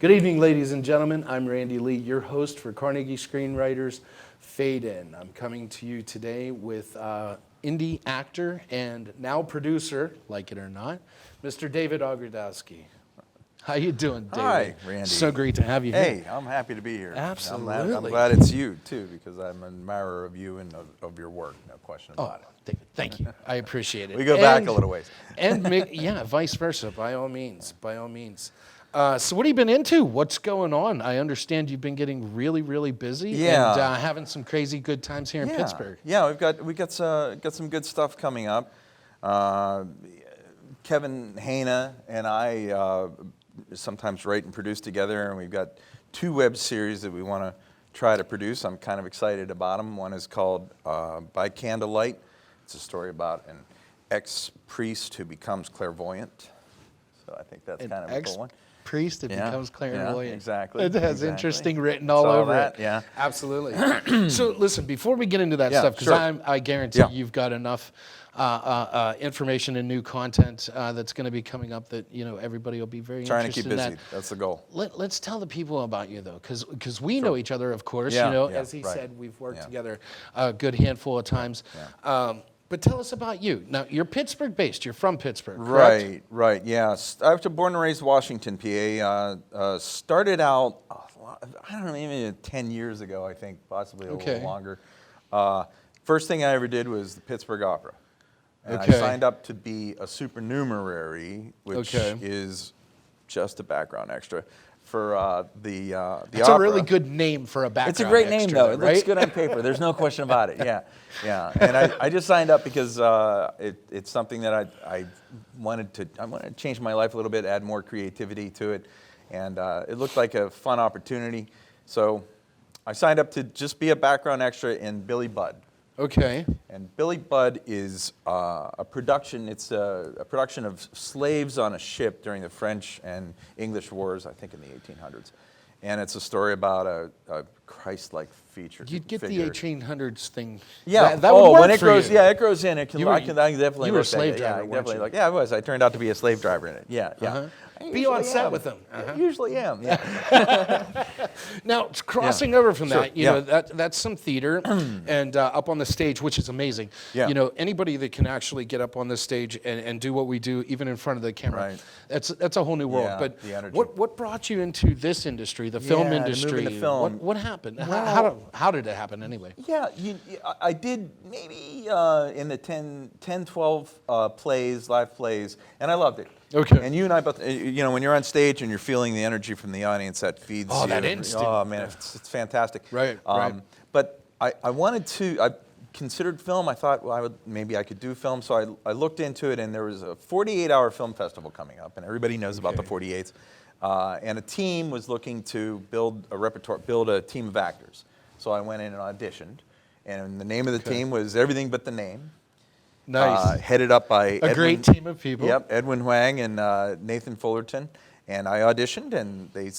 Good evening, ladies and gentlemen. I'm Randy Lee, your host for Carnegie Screenwriters FadeIn. I'm coming to you today with indie actor and now producer, like it or not, Mr. David Ogrodowski. How you doing, David? Hi, Randy. So great to have you here. Hey, I'm happy to be here. Absolutely. I'm glad it's you, too, because I'm an admirer of you and of your work, no question about it. David, thank you. I appreciate it. We go back a little ways. Yeah, vice versa, by all means, by all means. So what have you been into? What's going on? I understand you've been getting really, really busy and having some crazy good times here in Pittsburgh. Yeah, we got some good stuff coming up. Kevin Hana and I sometimes write and produce together, and we've got 2 web series that we want to try to produce. I'm kind of excited about them. One is called By Candlelight. It's a story about an ex-priest who becomes clairvoyant. So I think that's kind of a cool one. Priest that becomes clairvoyant. Yeah, exactly. It has interesting written all over it. Yeah, absolutely. So listen, before we get into that stuff, because I guarantee you've got enough information and new content that's going to be coming up that everybody will be very interested in. Trying to keep busy. That's the goal. Let's tell the people about you though, because we know each other, of course. As he said, we've worked together a good handful of times. But tell us about you. Now, you're Pittsburgh-based. You're from Pittsburgh, correct? Right, yeah. I was born and raised Washington, PA. Started out, I don't know, maybe 10 years ago, I think, possibly a little longer. First thing I ever did was the Pittsburgh Opera. And I signed up to be a supernumerary, which is just a background extra, for the opera. It's a really good name for a background extra. It's a great name, though. It right? looks good on paper. There's no question about it. Yeah. And I just signed up because it's something that I wanted to change my life a little bit, add more creativity to it, and it looked like a fun opportunity. So I signed up to just be a background extra in Billy Budd. Okay. And Billy Budd is a production. It's a production of slaves on a ship during the French and English wars, I think in the 1800s. And it's a story about a Christ-like feature. You'd get figure. the 1800s thing. Yeah. That would work when it for grows, you. yeah, it grows in. I can definitely. You were a slave driver, I was. I turned out to be a slave driver in it. Yeah. Be on set with them. I usually am. Yeah. Now, crossing over from that, that's some theater and up on the stage, which is amazing. Yeah. Anybody that can actually get up on the stage and do what we do, even in front of the camera, that's a whole new world. Yeah, but the energy. What brought you into this industry, the film industry? To move into film. What happened? Well, how did it happen anyway? Yeah, I did maybe in the 10, 12 plays, live plays, and I loved it. Okay. And you and I both, when you're on stage and you're feeling the energy from the audience, that feeds you. That instinct. Oh, man, it's fantastic. Right. But I considered film. I thought, maybe I could do film. So I looked into it, and there was a 48-hour film festival coming up, and everybody knows about the 48s. And a team was looking to build a team of actors. So I went in and auditioned, and the name of the team was Everything But the Name. Nice. Headed up by a great team of people. Yep, Edwin Huang and Nathan Fullerton. And I auditioned, and they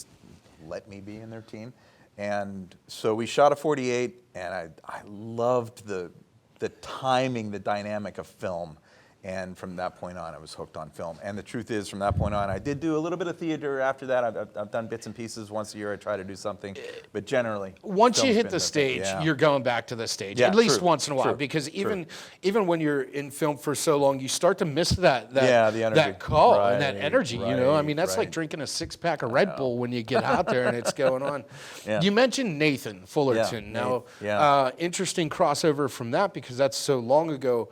let me be in their team. And so we shot a 48, and I loved the timing, the dynamic of film. And from that point on, I was hooked on film. And the truth is, from that point on, I did do a little bit of theater after that. I've done bits and pieces. Once a year, I try to do something. But generally, once you hit the stage, you're going back to the stage, at least once in a while. Because even when you're in film for so long, you start to miss that call and that energy. I mean, that's like drinking a 6-pack of Red Bull when you get out there and it's going on. You mentioned Nathan Fullerton. Interesting crossover from that because that's so long ago.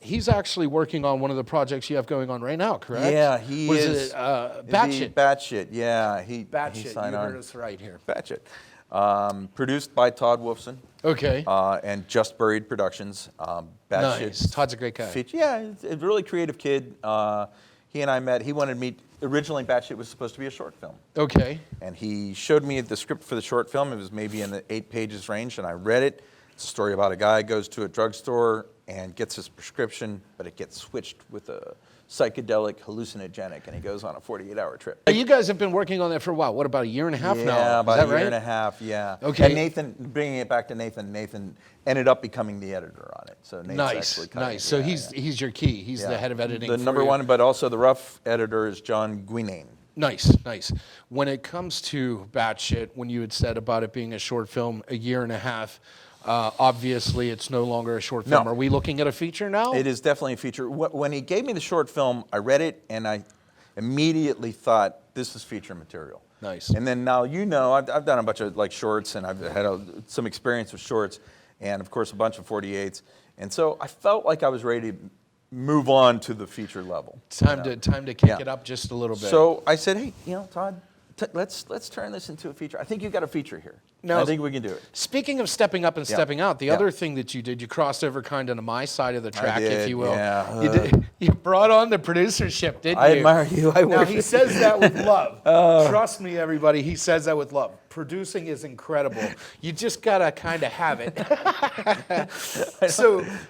He's actually working on one of the projects you have going on right now, correct? Yeah, he was is. It Batshit? Batshit, yeah. Batshit, you heard us right here. Batshit. Produced by Todd Wolfson. Okay. And Just Buried Productions. Batshit. Nice. Todd's a great guy. He's a really creative kid. He and I met. He wanted me. Originally, Batshit was supposed to be a short film. Okay. And he showed me the script for the short film. It was maybe in the 8 pages range, and I read it. It's a story about a guy who goes to a drugstore and gets his prescription, but it gets switched with a psychedelic hallucinogenic, and he goes on a 48-hour trip. You guys have been working on that for a while. What, about a year and a half now? Yeah, about a year right? and a half, yeah. Okay. And Nathan, bringing it back to Nathan ended up becoming the editor on it. So Nate's actually nice. So he's your key. He's the head of editing. The number one, but also the rough editor is John Guinane. Nice, nice. When it comes to Batshit, when you had said about it being a short film, a year and a half, obviously it's no longer a short film. No. Are we looking at a feature now? It is definitely a feature. When he gave me the short film, I read it and I immediately thought, this is feature material. Nice. And then now, I've done a bunch of like shorts, and I've had some experience with shorts, and of course a bunch of 48s. And so I felt like I was ready to move on to the feature level. Time to kick it up just a little bit. So I said, hey, Todd, let's turn this into a feature. I think you've got a feature here. Now, I think we can do it. Speaking of stepping up and stepping out, the other thing that you did, you crossed over kind of to my side of the track, if you will. Yeah. You brought on the producership, didn't you? I admire you. Now, he says that with love. Trust me, everybody, he says that with love. Producing is incredible. You just got to kind of have it.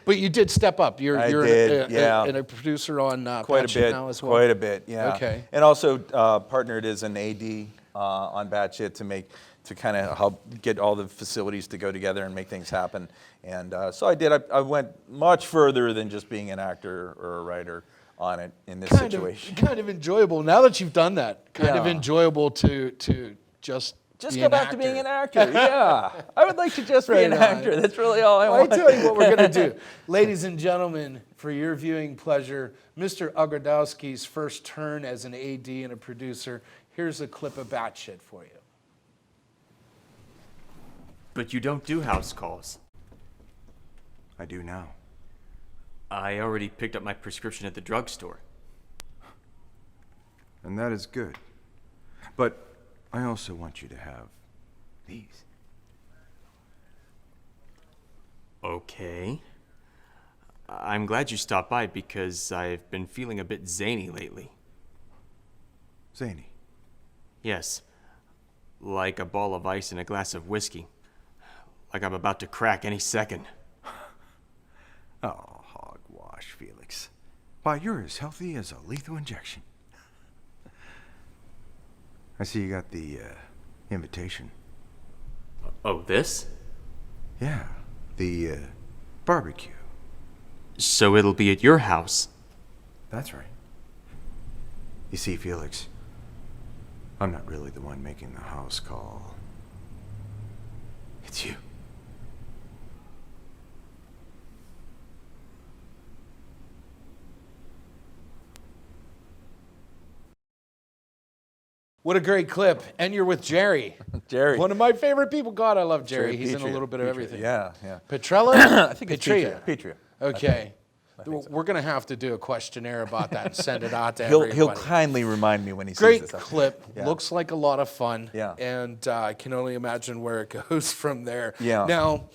But you did step up. You're a producer on Batshit now as well? Quite a bit, yeah. Okay. And also partnered as an AD on Batshit to kind of help get all the facilities to go together and make things happen. And so I did. I went much further than just being an actor or a writer on it in this situation. Kind of enjoyable. Now that you've done that, kind of enjoyable to just go back to being an actor. Yeah, I would like to just be an actor. That's really all I want. I tell you what we're going to do. Ladies and gentlemen, for your viewing pleasure, Mr. Ogrodowski's first turn as an AD and a producer. Here's a clip of Batshit for you. But you don't do house calls. I do now. I already picked up my prescription at the drugstore. And that is good. But I also want you to have these. Okay. I'm glad you stopped by because I've been feeling a bit zany lately. Zany? Yes. Like a ball of ice in a glass of whiskey. Like I'm about to crack any second. Oh, hogwash, Felix. Why, you're as healthy as a lethal injection. I see you got the invitation. Oh, this? Yeah, the barbecue. So it'll be at your house? That's right. You see, Felix, I'm not really the one making the house call. It's you. What a great clip. And you're with Jerry. Jerry. One of my favorite people. God, I love Jerry. He's in a little bit of everything. Yeah. Petrella? I think it's Petria. Petria. Okay. I think so. We're going to have to do a questionnaire about that and send it out to everybody. He'll kindly remind me when he sees Great this. clip. Yeah. Looks like a lot of fun. Yeah. And I can only imagine where it goes from there. Yeah. Now,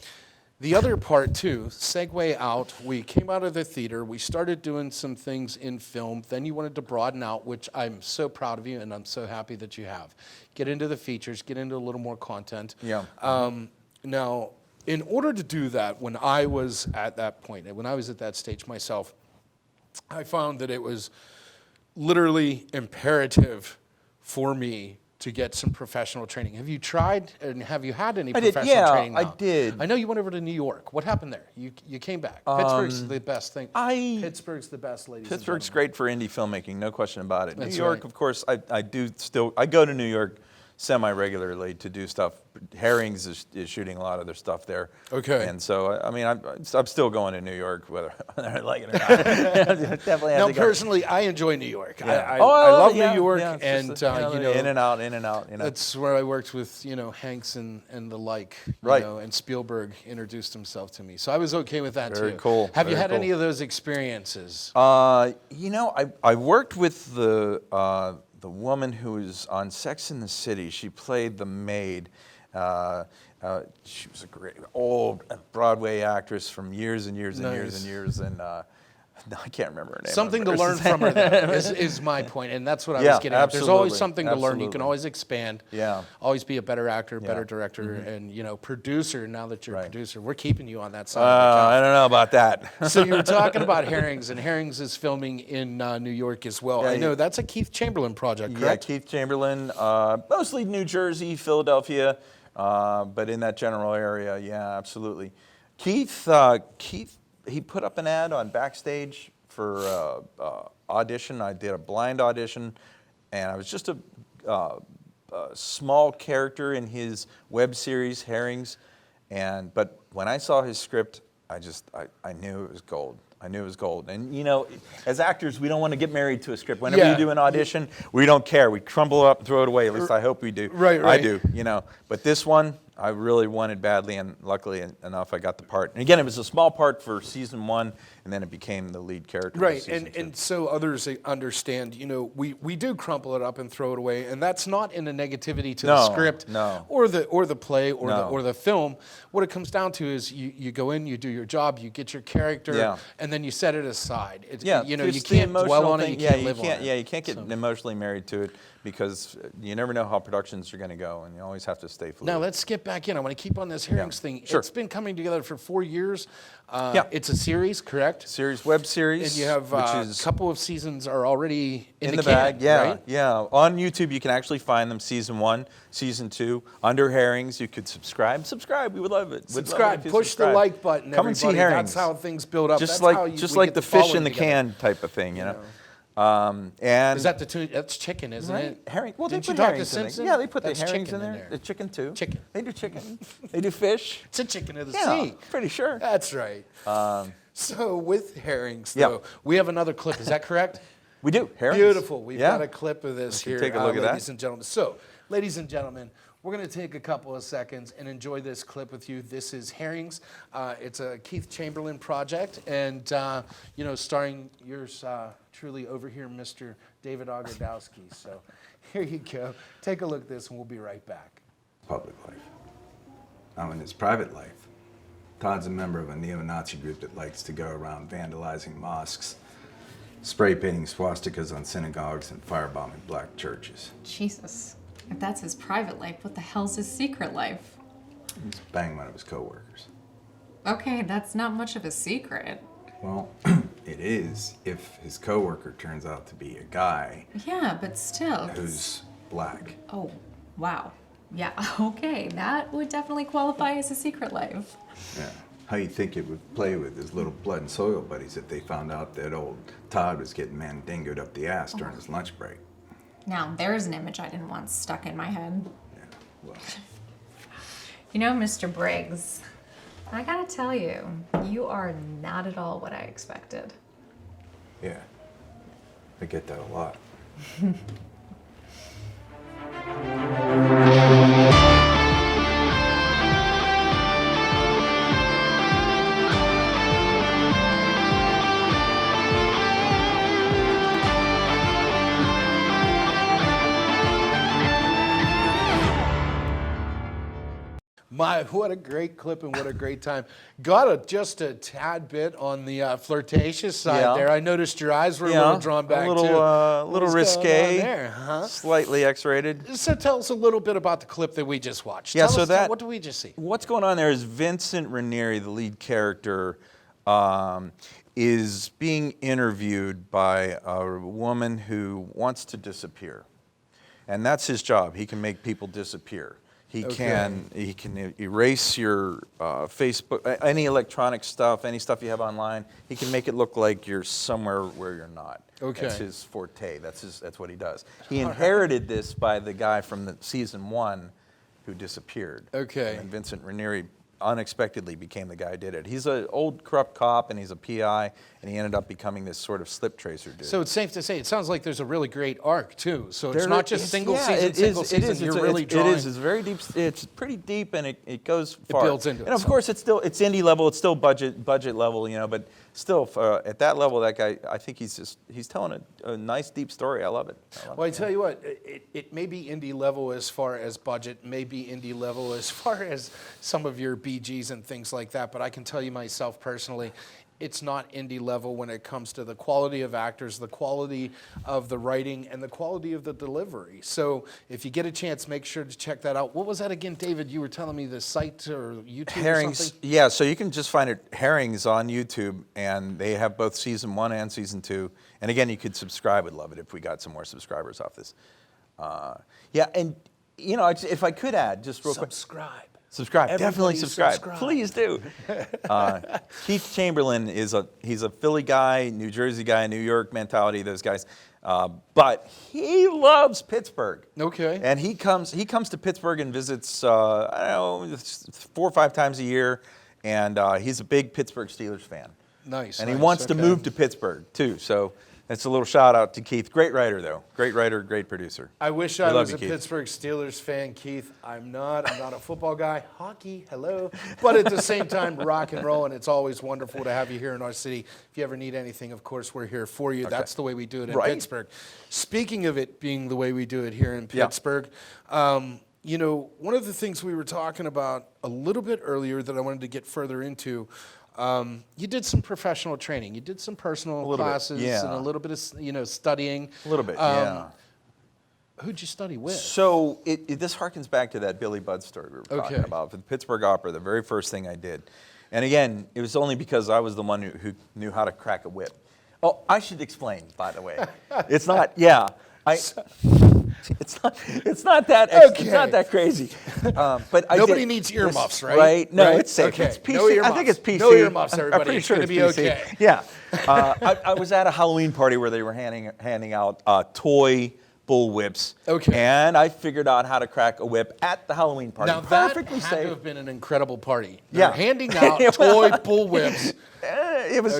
the other part, too, segue out. We came out of the theater. We started doing some things in film. Then you wanted to broaden out, which I'm so proud of you, and I'm so happy that you have. Get into the features, get into a little more content. Yeah. Now, in order to do that, when I was at that point, when I was at that stage myself, I found that it was literally imperative for me to get some professional training. Have you tried and have you had any professional training now? I did. I know you went over to New York. What happened there? You came back. Pittsburgh's the best thing. Pittsburgh's the best, ladies and Pittsburgh's gentlemen. great for indie filmmaking, no question about it. That's New York, right. of course, I go to New York semi-regularly to do stuff. Herrings is shooting a lot of their stuff there. Okay. And so, I mean, I'm still going to New York, whether I like it or not. Definitely have Now, to go. personally, I enjoy New York. Yeah. I love yeah, New York, yeah, it's and just, you know, in and out, in and out. that's where I worked with, Hanks and the like, Right. and Spielberg introduced himself to me. So I was okay with that Very too. cool, Have you very had cool. any of those experiences? I worked with the woman who was on Sex and the City. She played the maid. She was a great old Broadway actress from years and years and years and years, and I can't remember her name. Something to learn from her, though, is my point, and that's what I was getting at. There's always absolutely, something to learn. You can absolutely. always expand. Yeah. Always be a better actor, better director, and producer. Now that you're a producer, we're keeping you on that side. Of the I don't know about that. So you were talking about Herrings, and Herrings is filming in New York as well. Yeah, I know that's a Keith Chamberlain project, correct? Yeah, Keith Chamberlain, mostly New Jersey, Philadelphia, but in that general area, yeah, absolutely. Keith, he put up an ad on Backstage for audition. I did a blind audition, and I was just a small character in his web series, Herrings. But when I saw his script, I knew it was gold. I knew it was gold. And you know, as actors, we don't want to get married to a script. Whenever you do an audition, we don't care. We crumble it up and throw it away. At least I hope we do. Right. I do, you know. But this one, I really wanted badly, and luckily enough, I got the part. And again, it was a small part for season 1, and then it became the lead character. Right, for season 2. and so others understand, you know, we do crumple it up and throw it away, and that's not in a negativity to the script or the play or the film. What it comes down to is you go in, you do your job, you get your character, and then you set it aside. You know, you can't dwell on it, you can't live on it. Yeah, you can't get emotionally married to it, because you never know how productions are going to go, and you always have to stay fluid. Now let's get back in. I want to keep on this Herrings thing. Sure. It's been coming together for 4 years. It's a series, correct? Web series. And you have a couple of seasons are already in the bag. Yeah, right? Yeah. On YouTube, you can actually find them season 1, season 2, under Herrings. You could subscribe. We would love it. Subscribe. Push the like button. Come and see Herrings. That's how things build up. Just That's like the fish in the can type of thing, you know. And is that that's chicken, isn't it? Herring. Well, Didn't they you put talk to herrings in Simpson? there. Yeah, they put That's the herrings chicken in in there. there. The chicken too. Chicken. They do chicken. They do fish. It's a chicken of the Yeah, sea. pretty sure. That's right. So with Herrings, though, we have another clip. Is that correct? We do. Herrings. Beautiful. We've got a clip of this here, take a look at that. ladies and gentlemen. So, ladies and gentlemen, we're going to take a couple of seconds and enjoy this clip with you. This is Herrings. It's a Keith Chamberlain project, and you know, starring yours truly over here, Mr. David Ogrodowski. So, here you go. Take a look at this, and we'll be right back. Public life. Now, in his private life, Todd's a member of a neo-Nazi group that likes to go around vandalizing mosques, spray painting swastikas on synagogues, and firebombing black churches. Jesus. If that's his private life, what the hell's his secret life? He's banged one of his coworkers. Okay, that's not much of a secret. Well, it is if his coworker turns out to be a guy. Yeah, but still. Who's black. Oh, wow. Yeah, okay, that would definitely qualify as a secret life. Yeah. How you think it would play with his little blood and soil buddies if they found out that old Todd was getting mandingoed up the ass during his lunch break? Now, there's an image I didn't want stuck in my head. Yeah, well. You know, Mr. Briggs, I gotta tell you, you are not at all what I expected. Yeah. I get that a lot. My, what a great clip and what a great time. Got just a tad bit on the flirtatious side there. I noticed your eyes were a little drawn back a little, too. little risque, there, huh? slightly X-rated. So tell us a little bit about the clip that we just watched. Yeah, Tell us, what did we just see? What's going on there is Vincent Ranieri, the lead character, is being interviewed by a woman who wants to disappear. And that's his job. He can make people disappear. He can erase your Facebook, any electronic stuff, any stuff you have online. He can make it look like you're somewhere where you're not. Okay. That's his forte. That's what he does. He inherited this by the guy from the season 1 who disappeared. Okay. And Vincent Ranieri unexpectedly became the guy who did it. He's an old corrupt cop, and he's a PI, and he ended up becoming this sort of slip tracer dude. So it's safe to say, it sounds like there's a really great arc too. So it's not just single season. It is. You're really drawing. It is. It's very deep. It's pretty deep, and it goes far. It builds into it. And of course, it's indie level. It's still budget level, you know. But still, at that level, that guy, I think he's telling a nice deep story. I love it. Well, I tell you what, it may be indie level as far as budget, may be indie level as far as some of your BGs and things like that, but I can tell you myself personally, it's not indie level when it comes to the quality of actors, the quality of the writing, and the quality of the delivery. So if you get a chance, make sure to check that out. What was that again, David? You were telling me the site or YouTube Herrings, or something? yeah, so you can just find it, Herrings on YouTube, and they have both season 1 and season 2. And again, you could subscribe. Would love it if we got some more subscribers off this. Yeah, and you know, if I could add, just real quick. Subscribe. Everybody Definitely subscribe. subscribe. Please do. Keith Chamberlain he's a Philly guy, New Jersey guy, New York mentality. Those guys. But he loves Pittsburgh. Okay. And he comes to Pittsburgh and visits, I don't know, 4 or 5 times a year. And he's a big Pittsburgh Steelers fan. Nice. And he wants to move to Pittsburgh, too. So that's a little shout out to Keith. Great writer, though. Great writer, great producer. I wish I was a Keith. Pittsburgh Steelers fan, Keith. I'm not. I'm not a football guy. Hockey, hello. But at the same time, rock and roll, and it's always wonderful to have you here in our city. If you ever need anything, of course, we're here for you. Okay. That's the way we do it in Pittsburgh. Speaking of it being the way we do it here in Pittsburgh, you know, one of the things we were talking about a little bit earlier that I wanted to get further into, you did some professional training. You did some personal classes and a little bit of, you know, studying. A little bit, yeah. Who'd you study with? So this harkens back to that Billy Budd story we were talking about. For the Pittsburgh Opera, the very first thing I did. And again, it was only because I was the one who knew how to crack a whip. Oh, I should explain, by the way. It's not, it's not that crazy. But nobody needs earmuffs, right? Right? No, right? it's safe. Okay. It's PC. No earmuffs. I think it's PC. No earmuffs, everybody. I'm pretty sure it's it's going to be PC. okay. Yeah. I was at a Halloween party where they were handing out toy bull whips. Okay. And I figured out how to crack a whip at the Halloween party. Now that Perfectly had safe. to have been an incredible party. Yeah. They're handing out toy bull whips. It was,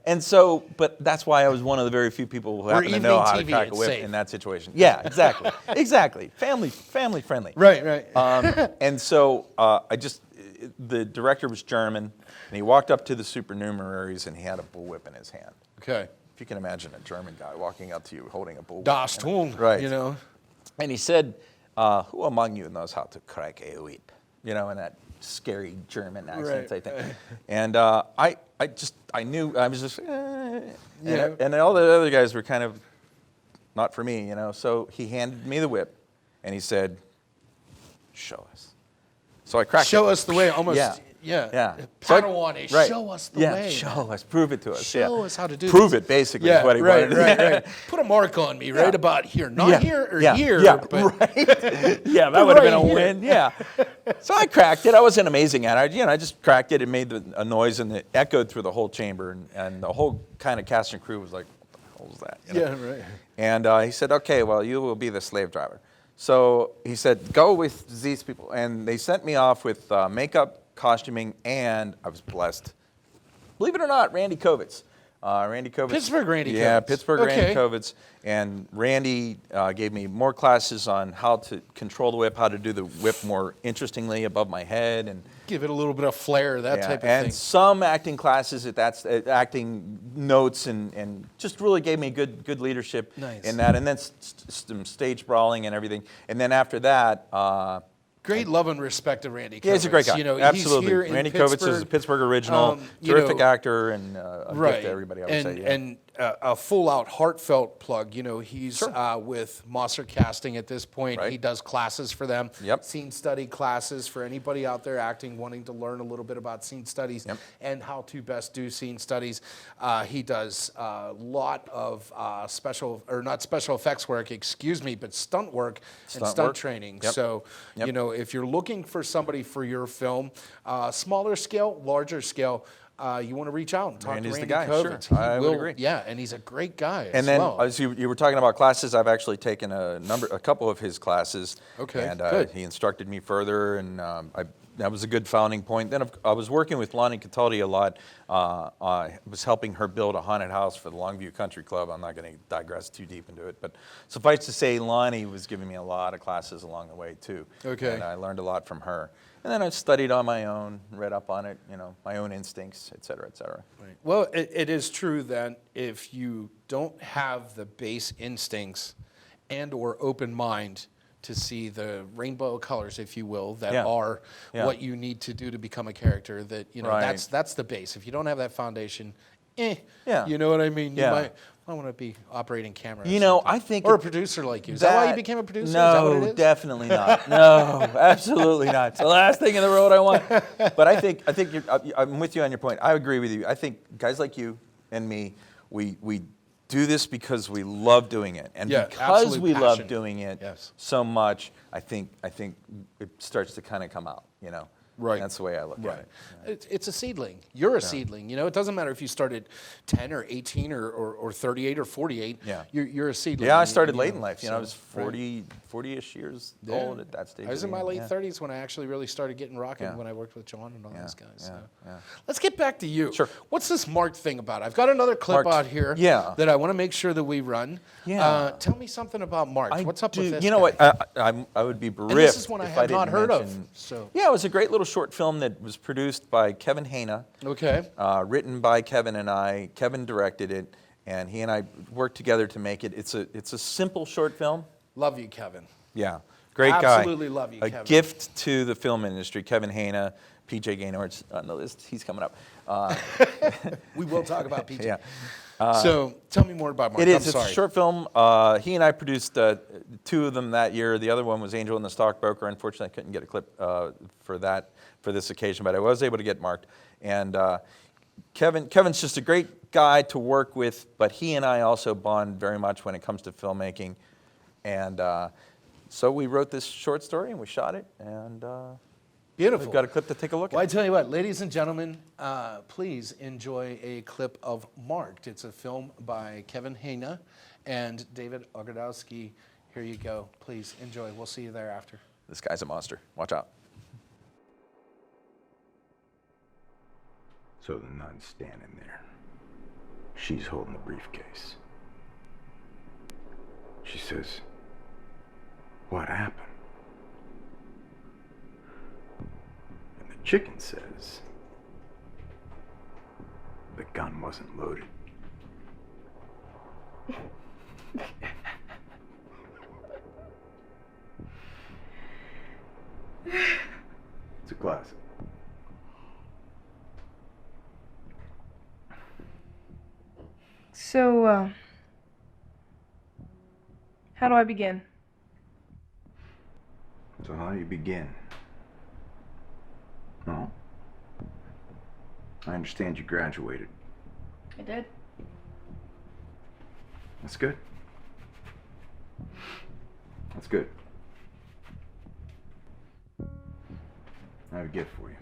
And so, but that's why I was one of the very few people who happen to know how to crack a whip in that situation. Yeah, exactly. Exactly. Family friendly. Right. And so the director was German, and he walked up to the supernumeraries and he had a bullwhip in his hand. Okay. If you can imagine a German guy walking up to you holding a bullwhip. Das Tun, right. You know. And he said, who among you knows how to crack a whip? You know, in that scary German accent, I think. And I knew, I was just, and all the other guys were kind of not for me, you know. So he handed me the whip, and he said, show us. So I cracked it. Show us the way, almost. Yeah. Padawan, show us the way. Show us, prove it to us. Show us how to do this. Prove it, basically, is what he wanted. Right. Put a mark on me, right about here. Not here or here. Yeah, but right. Yeah, that would have been a win. Yeah. So I cracked it. I wasn't amazing at it. I just cracked it and made a noise, and it echoed through the whole chamber, and the whole kind of cast and crew was like, what the hell was that? You know? Yeah, right. And he said, okay, well, you will be the slave driver. So he said, go with these people. And they sent me off with makeup, costuming, and I was blessed. Believe it or not, Randy Kovitz. Pittsburgh Randy Kovitz. Yeah, Pittsburgh Randy Kovitz. And Randy gave me more classes on how to control the whip, how to do the whip more interestingly above my head. And give it a little bit of flair, that type of thing. And some acting classes acting notes, and just really gave me good leadership in that. And then some stage brawling and everything. And then after that, great love and respect of Randy Kovitz. Yeah, he's a great guy. You know, absolutely. He's here in Randy Pittsburgh. Kovitz is a Pittsburgh original, terrific actor, and a gift to everybody, I would say. Yeah. And a full-out heartfelt plug. You know, he's with Mosser Casting at this point. Right. He does classes for them. Yep. Scene study classes for anybody out there acting, wanting to learn a little bit about scene studies and how to best do scene studies. He does a lot of not special effects work, but stunt work and stunt training. Yep. So, you know, if you're looking for somebody for your film, smaller scale, larger scale, you want to reach out and talk Randy's to Randy the guy, Kovitz. sure. I would agree. Yeah, and he's a great guy And then, well. as you were talking about classes, I've actually taken a couple of his classes. Okay, and good. He instructed me further, and that was a good founding point. Then I was working with Lonnie Cataldi a lot. I was helping her build a haunted house for the Longview Country Club. I'm not going to digress too deep into it, but suffice to say, Lonnie was giving me a lot of classes along the way too. Okay. And I learned a lot from her. And then I studied on my own, read up on it, you know, my own instincts, et cetera, et cetera. Right. Well, it is true that if you don't have the base instincts and or open mind to see the rainbow colors, if you will, that are what you need to do to become a character, that, you know, that's the base. If you don't have that foundation, you know what I mean? You might, I want to be operating camera. You know, I think... Or a producer like you. Is that why you became a producer? No, is that what it is? Definitely not. No, absolutely not. It's the last thing in the world I want. But I think I'm with you on your point. I agree with you. I think guys like you and me, we do this because we love doing it. And because we love doing it so much, I think it starts to kind of come out, you know. Right. That's the way I look at it. It's a seedling. You're a seedling. You know, it doesn't matter if you started 10 or 18 or 38 or 48. Yeah. You're a seedling. Yeah, I started late in life. You know, I was right. 40-ish years Yeah. old at that stage. I was in my late yeah. 30s when I actually really started getting rocking Yeah. when I worked with John and all those guys. yeah, So. yeah. Let's get back to you. Sure. What's this Marked thing about? I've got another clip Marked. out here Yeah. that I want to make sure that we run. Yeah. Tell me something about Marked. What's up with this? You know guy? what? I would be bereft. And this is one I if have not didn't heard of. mention- So. Yeah, it was a great little short film that was produced by Kevin Hana. Okay. Written by Kevin and I. Kevin directed it, and he and I worked together to make it. It's a simple short film. Love you, Kevin. Yeah, great guy. Absolutely love you, a Kevin. gift to the film industry. Kevin Hana, PJ Gaynord's on the list. He's coming up. We will talk about PJ. Yeah. So tell me more about Marked. It is. I'm It's sorry. a short film. He and I produced 2 of them that year. The other one was Angel and the Stockbroker. Unfortunately, I couldn't get a clip for this occasion, but I was able to get Marked. And Kevin's just a great guy to work with, but he and I also bond very much when it comes to filmmaking. And so we wrote this short story and we shot it, and Beautiful. we've got a clip to take a look Well, I at. tell you what, ladies and gentlemen, please enjoy a clip of Marked. It's a film by Kevin Hana and David Ogrodowski. Here you go. Please enjoy. We'll see you there after. This guy's a monster. Watch out. So the nun's standing there. She's holding the briefcase. She says, "What happened?" And the chicken says, "The gun wasn't loaded." It's a classic. So, how do I begin? So how do you begin? No? I understand you graduated. I did. That's good. That's good. I have a gift for you.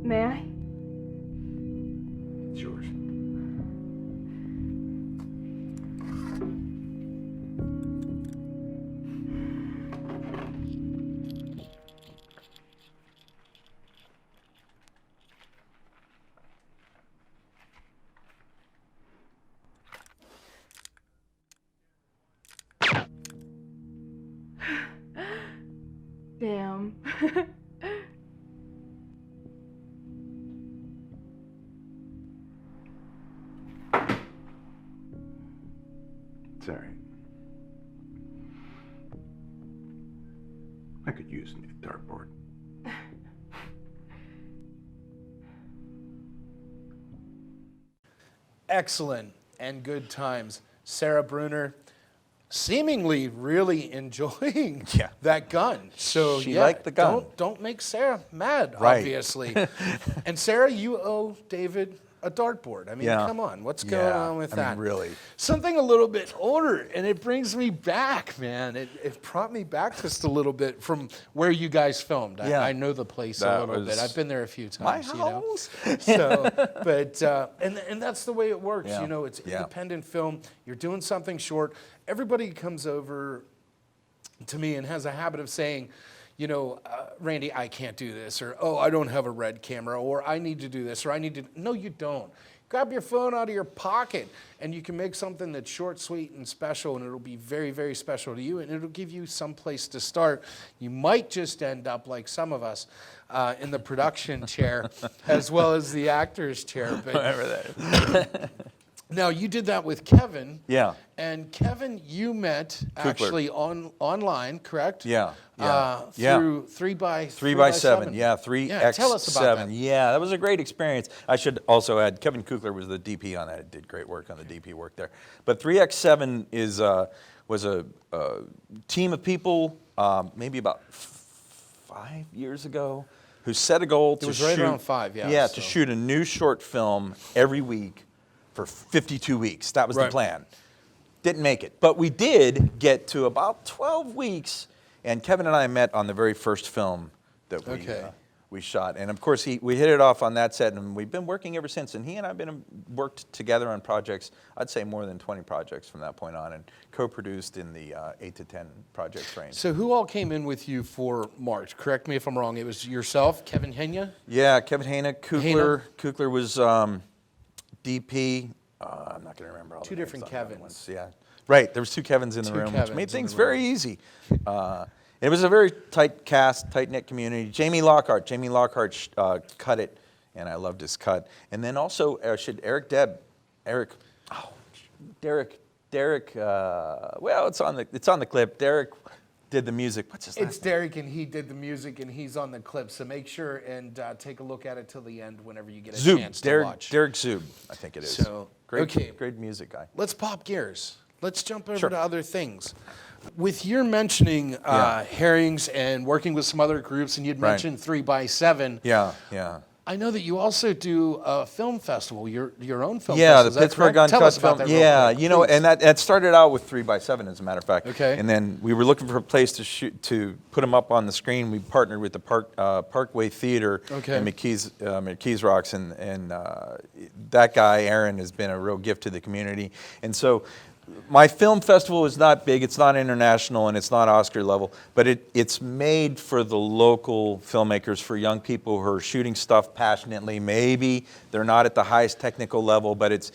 May I? It's yours. Damn. It's all right. I could use a new dartboard. Excellent and good times. Sarah Bruner seemingly really enjoying Yeah. that gun. So She yeah, liked the gun. Don't make Sarah mad, Right. obviously. And Sarah, you owe David a dartboard. I mean, Yeah. come on, what's going on with I that? mean, really. Something a little bit older, and it brings me back, man. It brought me back just a little bit from where you guys filmed. Yeah. I know the place a That little bit. was I've been there a few My times. You know? house. So, but and that's the way it works. Yeah. You know, it's Yeah. independent film. You're doing something short. Everybody comes over to me and has a habit of saying, you know, Randy, I can't do this, or oh, I don't have a red camera, or I need to do this, or I need to. No, you don't. Grab your phone out of your pocket, and you can make something that's short, sweet, and special, and it'll be very, very special to you, and it'll give you some place to start. You might just end up like some of us in the production chair, as well as the actor's chair. But Whatever that is. Now, you did that with Kevin. Yeah. And Kevin, you met actually online, correct? Yeah. Through 3x7. 3x7, yeah, 3x7. Tell us about that. Yeah, that was a great experience. I should also add, Kevin Kukler was the DP on that. Did great work on the DP work there. But 3x7 was a team of people, maybe about 5 years ago, who set a goal to shoot. It was right around 5, yeah. Yeah, to shoot a new short film every week for 52 weeks. That was the plan. Didn't make it. But we did get to about 12 weeks, and Kevin and I met on the very first film that we shot. And of course, we hit it off on that set, and we've been working ever since. And he and I have worked together on projects, I'd say more than 20 projects from that point on, and co-produced in the 8 to 10 projects range. So who all came in with you for March? Correct me if I'm wrong. It was yourself, Kevin Henya? Yeah, Kevin Hena, Kukler. Kukler was DP. I'm not going to remember all the Two names different on the other Kevins. ones. Yeah, right. There was 2 Kevins in the room, which made things very easy. It was a very tight cast, tight-knit community. Jamie Lockhart cut it, and I loved his cut. And then also, Derek. Well, it's on the clip. Derek did the music. What's his name? It's Derek, and he did the music, and he's on the clip. So make sure and take a look at it till the end whenever you get a chance to watch. Derek Zub, I think it is. So, great music guy. Let's pop gears. Let's jump over to other things. With your mentioning herrings and working with some other groups, and you'd mentioned 3x7. Yeah. I know that you also do a film festival, your own film festival. Yeah, the Is that Pittsburgh correct? Uncut Tell us about Film. that real Yeah, quick, you know, please. and that started out with 3x7, as a matter of fact. Okay. And then we were looking for a place to shoot, to put them up on the screen. We partnered with the Parkway Theater in McKees Rocks, and that guy Aaron has been a real gift to the community. And so, my film festival is not big, it's not international, and it's not Oscar level, but it's made for the local filmmakers, for young people who are shooting stuff passionately. Maybe they're not at the highest technical level, but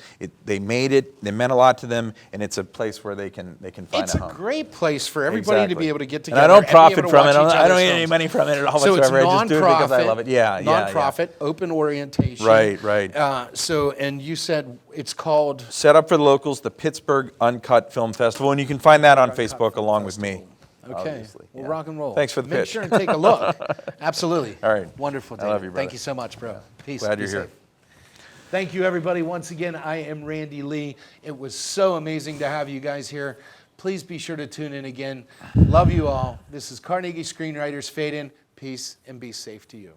they made it, they meant a lot to them, and it's a place where they can find It's a home. a great place for everybody to be able to get together. And I don't profit be able to from it. watch each I don't other's get any films. money from it at all So whatsoever. it's I just do it because I love it. Nonprofit, open orientation. Right. And you said it's called? Set up for the locals, the Pittsburgh Uncut Film Festival, and you can find that on Facebook along with me. Okay. Obviously. Well, rock and roll. Thanks for the Make pitch. sure and take a look. Absolutely. All right. Wonderful, David. I love you, brother. Thank you so much, bro. Peace. Glad Be you're here. safe. Thank you, everybody. Once again, I am Randy Lee. It was so amazing to have you guys here. Please be sure to tune in again. Love you all. This is Carnegie Screenwriters FadeIn. Peace and be safe to you.